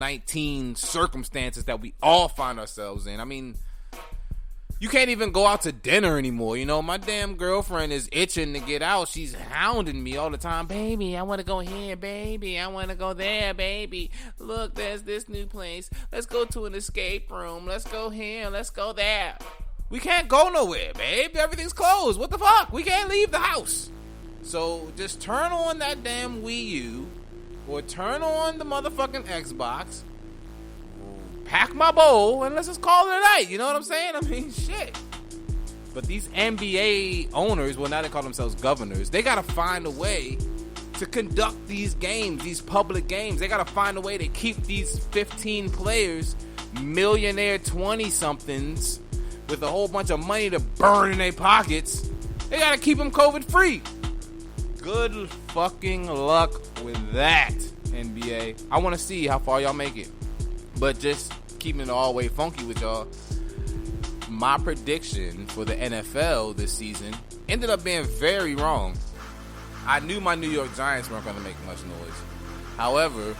19 circumstances that we all find ourselves in. I mean, you can't even go out to dinner anymore. You know, my damn girlfriend is itching to get out. She's hounding me all the time. Baby, I want to go here. Baby, I want to go there. Baby, look, there's this new place. Let's go to an escape room. Let's go here. Let's go there. We can't go nowhere, babe. Everything's closed. What the fuck? We can't leave the house. So just turn on that damn Wii U or turn on the motherfucking Xbox. Pack my bowl and let's just call it a night. You know what I'm saying? I mean, shit. But these NBA owners, well, now they call themselves governors, they got to find a way to conduct these games, these public games. They got to find a way to keep these 15 players, millionaire 20-somethings, with a whole bunch of money to burn in their pockets. They got to keep them COVID-free. Good fucking luck with that, NBA. I want to see how far y'all make it. But just keeping it all the way funky with y'all, my prediction for the NFL this season ended up being very wrong. I knew my New York Giants weren't going to make much noise. However,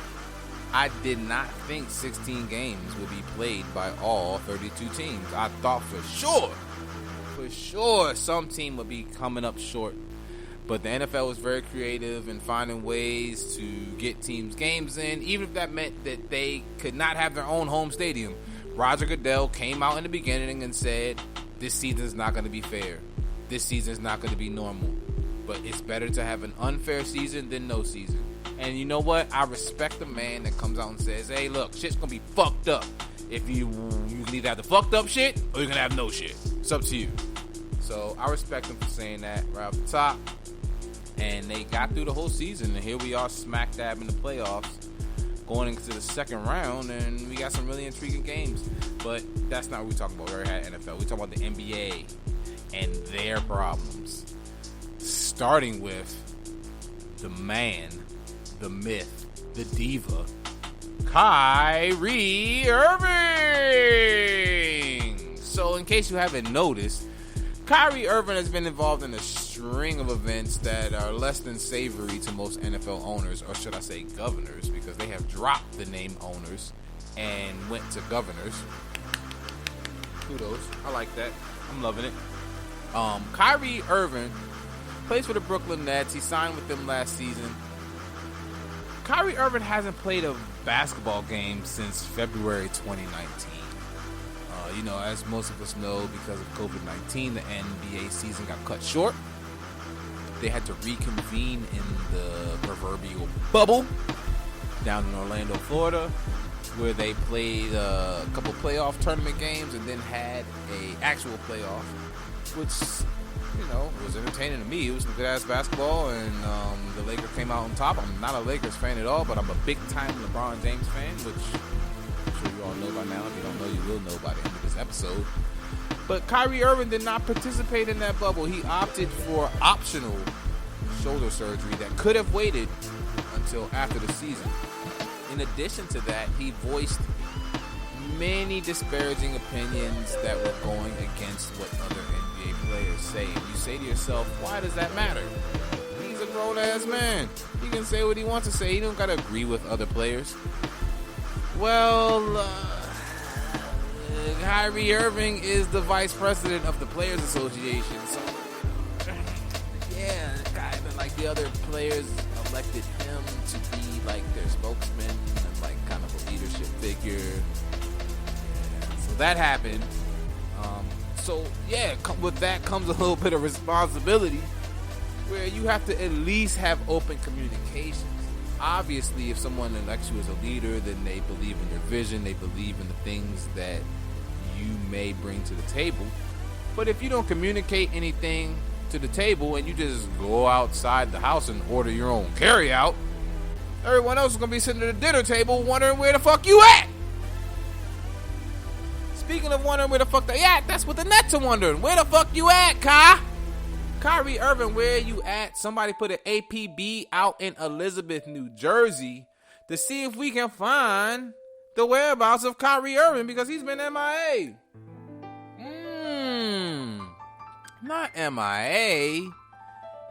I did not think 16 games would be played by all 32 teams. I thought for sure, some team would be coming up short. But the NFL was very creative in finding ways to get teams games in, even if that meant that they could not have their own home stadium. Roger Goodell came out in the beginning and said, this season is not going to be fair. This season is not going to be normal. But it's better to have an unfair season than no season. And you know what? I respect the man that comes out and says, hey, look, shit's going to be fucked up. If you can either have the fucked up shit or you can have no shit. It's up to you. So I respect him for saying that right off the top. And they got through the whole season, and here we are smack dab in the playoffs, going into the second round, and we got some really intriguing games. But that's not what we're talking about. We're at NFL. We're talking about the NBA and their problems. Starting with the man, the myth, the diva, Kyrie Irving. So in case you haven't noticed, Kyrie Irving has been involved in a string of events that are less than savory to most NFL owners, or should I say governors, because they have dropped the name owners and went to governors. Kudos. I like that. I'm loving it. Kyrie Irving plays for the Brooklyn Nets. He signed with them last season. Kyrie Irving hasn't played a basketball game since February 2019. You know, as most of us know, because of COVID-19, the NBA season got cut short. They had to reconvene in the proverbial bubble down in Orlando, Florida, where they played a couple playoff tournament games and then had a actual playoff, which, you know, was entertaining to me. It was some good-ass basketball, and the Lakers came out on top. I'm not a Lakers fan at all, but I'm a big-time LeBron James fan, which I'm sure you all know by now. If you don't know, you will know by the end of this episode. But Kyrie Irving did not participate in that bubble. He opted for optional shoulder surgery that could have waited until after the season. In addition to that, he voiced many disparaging opinions that were going against what other NBA players say. And you say to yourself, why does that matter? He's a grown-ass man. He can say what he wants to say. He don't got to agree with other players. Well, Kyrie Irving is the vice president of the Players Association. So, yeah, kind of like the other players elected him to be like their spokesman and like kind of a leadership figure. Yeah, so that happened. So, yeah, with that comes a little bit of responsibility where you have to at least have open communications. Obviously, if someone elects you as a leader, then they believe in your vision, they believe in the things that you may bring to the table. But if you don't communicate anything to the table and you just go outside the house and order your own carry-out, everyone else is going to be sitting at the dinner table wondering where the fuck you at. Speaking of wondering where the fuck they at, that's what the Nets are wondering. Where the fuck you at, Kyrie Irving, where you at? Somebody put an APB out in Elizabeth, New Jersey to see if we can find the whereabouts of Kyrie Irving because he's been MIA. Not MIA.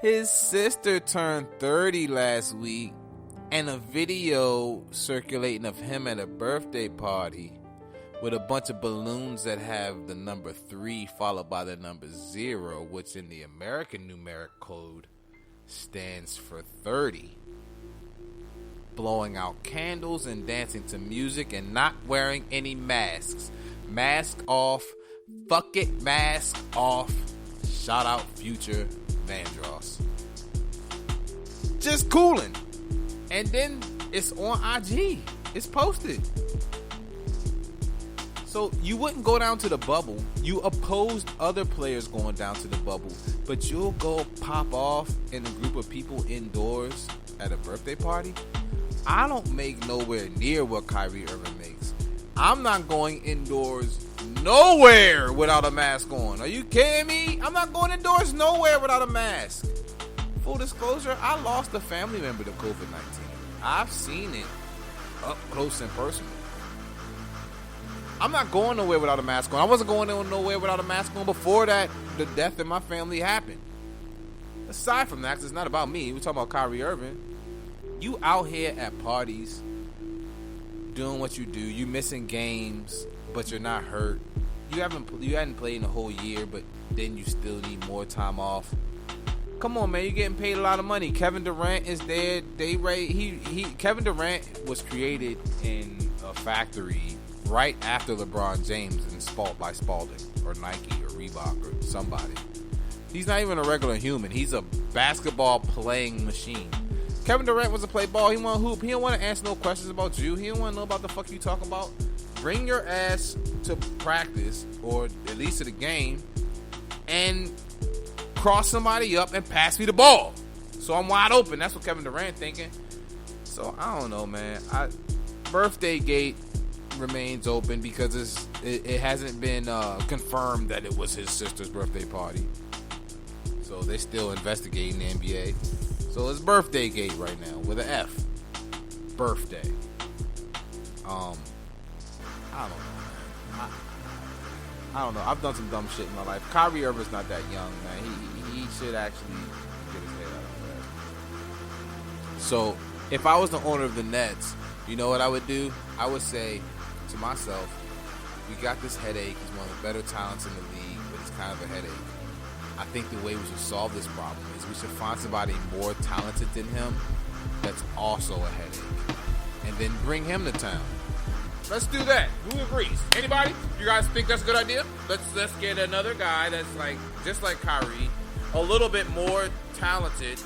His sister turned 30 last week and a video circulating of him at a birthday party with a bunch of balloons that have the number 3 followed by the number 0, which in the American numeric code stands for 30. Blowing out candles and dancing to music and not wearing any masks. Mask off. Fuck it, mask off. Shout out Future Vandross. Just cooling. And then it's on IG. It's posted. So you wouldn't go down to the bubble. You opposed other players going down to the bubble. But you'll go pop off in a group of people indoors at a birthday party? I don't make nowhere near what Kyrie Irving makes. I'm not going indoors nowhere without a mask on. Are you kidding me? I'm not going indoors nowhere without a mask. Full disclosure, I lost a family member to COVID-19. I've seen it up close and personal. I'm not going nowhere without a mask on. I wasn't going nowhere without a mask on before that the death in my family happened. Aside from that, 'cause it's not about me. We're talking about Kyrie Irving. You out here at parties doing what you do. You missing games, but you're not hurt. You hadn't played in a whole year, but then you still need more time off. Come on, man, you're getting paid a lot of money. Kevin Durant is there. Kevin Durant was created in a factory right after LeBron James installed by Spalding or Nike or Reebok or somebody. He's not even a regular human. He's a basketball playing machine. Kevin Durant was a play ball. He want to hoop. He don't want to answer no questions about you. He don't want to know about the fuck you talking about. Bring your ass to practice or at least to the game and cross somebody up and pass me the ball. So I'm wide open. That's what Kevin Durant thinking. So I don't know, man. Birthday Gate remains open because it hasn't been confirmed that it was his sister's birthday party. So they're still investigating the NBA. So it's Birthday Gate right now with an F. Birthday. I don't know, man. I don't know. I've done some dumb shit in my life. Kyrie Irving's not that young, man. He should actually get his head out of bed. So if I was the owner of the Nets, you know what I would do? I would say to myself, we got this headache. He's one of the better talents in the league, but it's kind of a headache. I think the way we should solve this problem is we should find somebody more talented than him that's also a headache, and then bring him to town. Let's do that. Who agrees? Anybody? You guys think that's a good idea? Let's get another guy that's like just like Kyrie, a little bit more talented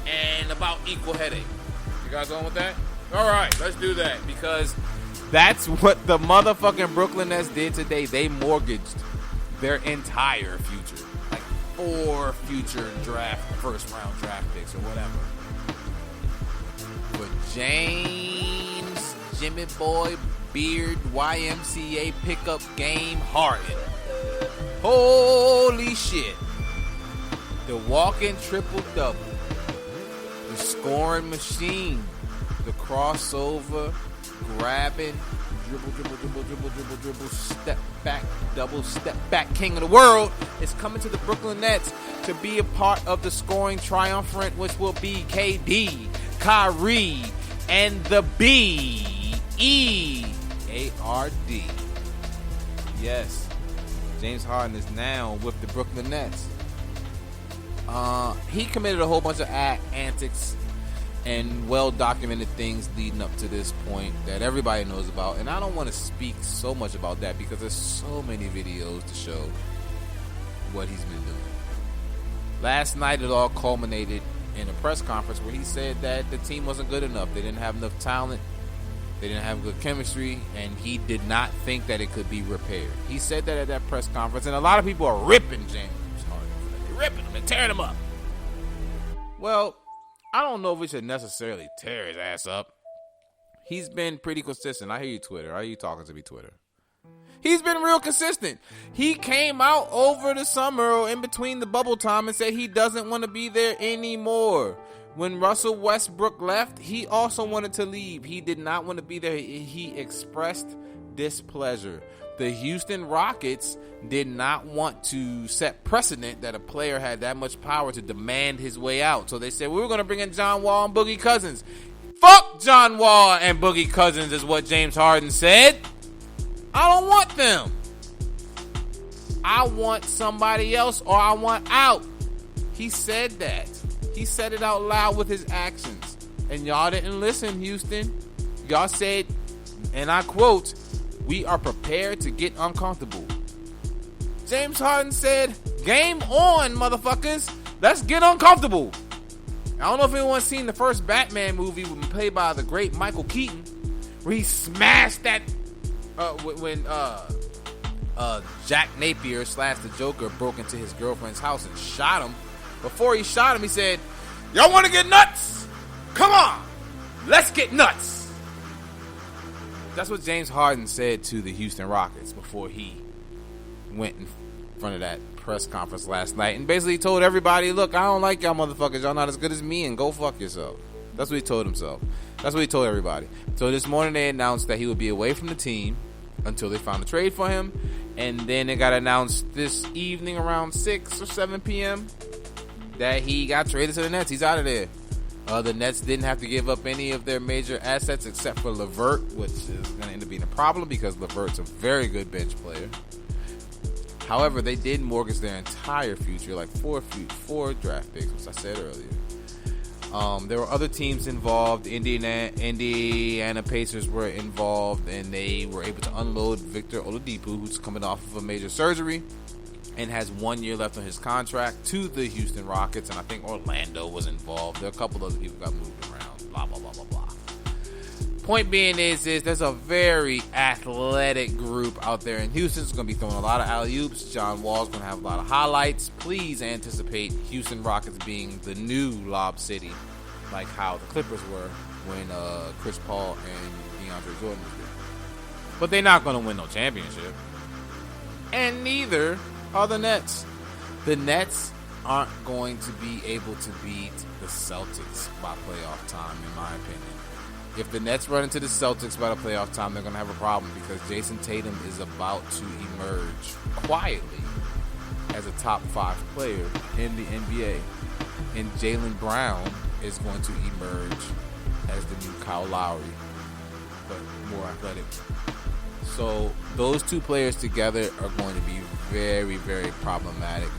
and about equal headache. You guys on with that? All right, let's do that because that's what the motherfucking Brooklyn Nets did today. They mortgaged their entire future. 4 future first round draft picks or whatever. But James Jimmy Boy Beard YMCA pickup game Harden. Holy shit. The walking triple-double. The scoring machine. The crossover, grabbing, dribble, step back, double step back king of the world is coming to the Brooklyn Nets to be a part of the scoring triumvirate, which will be KD, Kyrie, and the B-E-A-R-D. Yes, James Harden is now with the Brooklyn Nets. He committed a whole bunch of antics and well-documented things leading up to this point that everybody knows about. And I don't want to speak so much about that because there's so many videos to show what he's been doing. Last night it all culminated in a press conference where he said that the team wasn't good enough. They didn't have enough talent. They didn't have good chemistry. And he did not think that it could be repaired. He said that at that press conference. And a lot of people are ripping James Harden. They're ripping him and tearing him up. Well, I don't know if we should necessarily tear his ass up. He's been pretty consistent. I hear you, Twitter. I hear you talking to me, Twitter. He's been real consistent. He came out over the summer or in between the bubble time and said he doesn't want to be there anymore. When Russell Westbrook left, he also wanted to leave. He did not want to be there. He expressed displeasure. The Houston Rockets did not want to set precedent that a player had that much power to demand his way out. So they said, we're going to bring in John Wall and Boogie Cousins. Fuck John Wall and Boogie Cousins is what James Harden said. I don't want them. I want somebody else or I want out. He said that. He said it out loud with his actions. And y'all didn't listen, Houston. Y'all said, and I quote, "We are prepared to get uncomfortable." James Harden said, "Game on, motherfuckers. Let's get uncomfortable." I don't know if anyone's seen the first Batman movie played by the great Michael Keaton, where he smashed that when Jack Napier / the Joker broke into his girlfriend's house and shot him. Before he shot him, he said, "Y'all want to get nuts? Come on, let's get nuts." That's what James Harden said to the Houston Rockets before he went in front of that press conference last night and basically told everybody, "Look, I don't like y'all motherfuckers. Y'all not as good as me, and go fuck yourself." That's what he told himself. That's what he told everybody. So this morning they announced that he would be away from the team until they found a trade for him, and then it got announced this evening around 6 or 7 p.m. that he got traded to the Nets. He's out of there. The Nets didn't have to give up any of their major assets except for LeVert, which is going to end up being a problem because LeVert's a very good bench player. However, they did mortgage their entire future, like four draft picks, which I said earlier. There were other teams involved. Indiana Pacers were involved, and they were able to unload Victor Oladipo, who's coming off of a major surgery and has 1 year left on his contract, to the Houston Rockets, and I think Orlando was involved. There are a couple other people got moved around, blah, blah, blah, blah, blah. Point being is there's a very athletic group out there in Houston. It's going to be throwing a lot of alley-oops. John Wall's going to have a lot of highlights. Please anticipate Houston Rockets being the new Lob City, like how the Clippers were when Chris Paul and DeAndre Jordan was there. But they're not going to win no championship. And neither are the Nets. The Nets aren't going to be able to beat the Celtics by playoff time, in my opinion. If the Nets run into the Celtics by the playoff time, they're going to have a problem because Jason Tatum is about to emerge quietly as a top 5 player in the NBA. And Jaylen Brown is going to emerge as the new Kyle Lowry, but more athletic. So those two players together are going to be very, very problematic.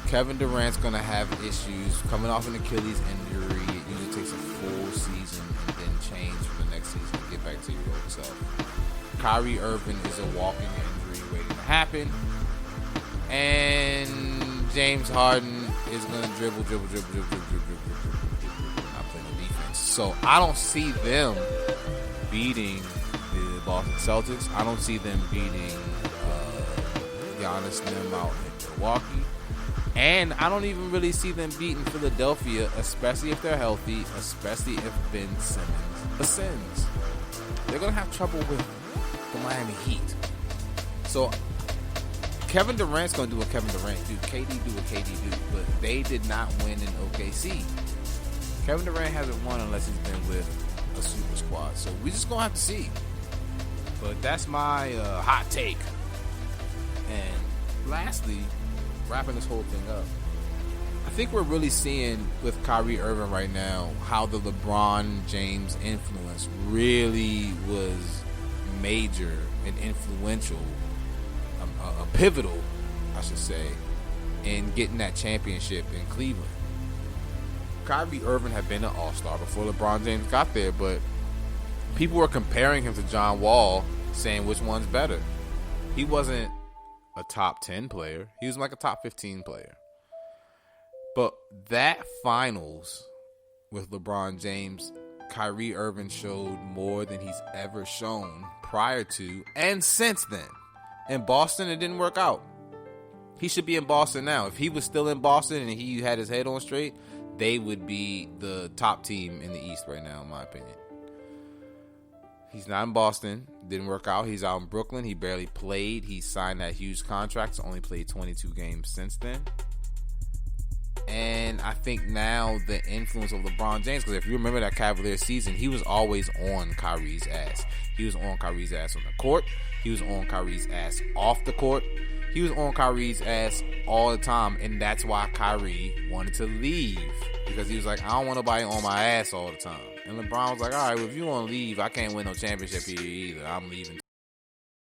Kevin Durant's going to have issues coming off an Achilles injury. It usually takes a full season and then change for the next season to get back to your old self. Kyrie Irving is a walking injury waiting to happen. And James Harden is going to dribble, not playing no defense. So I don't see them beating the Boston Celtics. I don't see them beating Giannis and them out in Milwaukee. And I don't even really see them beating Philadelphia, especially if they're healthy, especially if Ben Simmons ascends. They're going to have trouble with the Miami Heat. So Kevin Durant's going to do what Kevin Durant do. KD do what KD do. But they did not win in OKC. Kevin Durant hasn't won unless he's been with a super squad. So we're just going to have to see. But that's my hot take. And lastly, wrapping this whole thing up, I think we're really seeing with Kyrie Irving right now how the LeBron James influence really was major and influential, pivotal, I should say, in getting that championship in Cleveland. Kyrie Irving had been an all-star before LeBron James got there, but people were comparing him to John Wall, saying which one's better. He wasn't a top 10 player. He was like a top 15 player. But that finals with LeBron James, Kyrie Irving showed more than he's ever shown prior to and since then. In Boston, it didn't work out. He should be in Boston now. If he was still in Boston and he had his head on straight, they would be the top team in the East right now, in my opinion. He's not in Boston. Didn't work out. He's out in Brooklyn. He barely played. He signed that huge contract. He's only played 22 games since then. And I think now the influence of LeBron James, because if you remember that Cavaliers season, he was always on Kyrie's ass. He was on Kyrie's ass on the court. He was on Kyrie's ass off the court. He was on Kyrie's ass all the time. And that's why Kyrie wanted to leave. Because he was like, I don't want nobody on my ass all the time. And LeBron was like, all right, well, if you want to leave, I can't win no championship here either. I'm leaving.